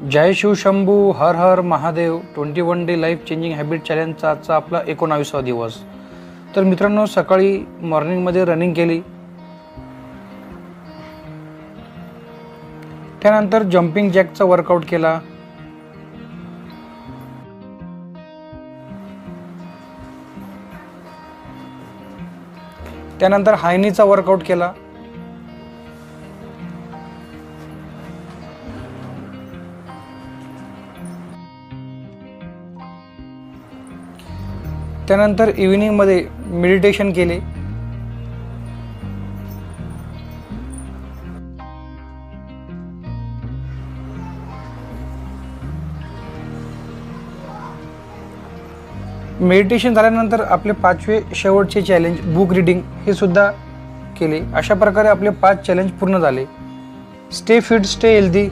जय शिवशंभू, हर हर Mahadev. 21 day life changing habit चॅलेंजचा आजचा आपला 19वा दिवस. तर मित्रांनो, सकाळी मॉर्निंगमध्ये रनिंग केली, त्यानंतर जम्पिंग जॅकचा वर्कआउट केला, त्यानंतर हाय नीचा वर्कआउट केला, त्यानंतर इव्हिनिंगमध्ये मेडिटेशन केले, मेडिटेशन झाल्यानंतर आपले 5वे शेवटचे चॅलेंज बुक रीडिंग हे सुद्धा केले. अशा प्रकारे आपले 5 चॅलेंज पूर्ण झाले. Stay fit, stay healthy.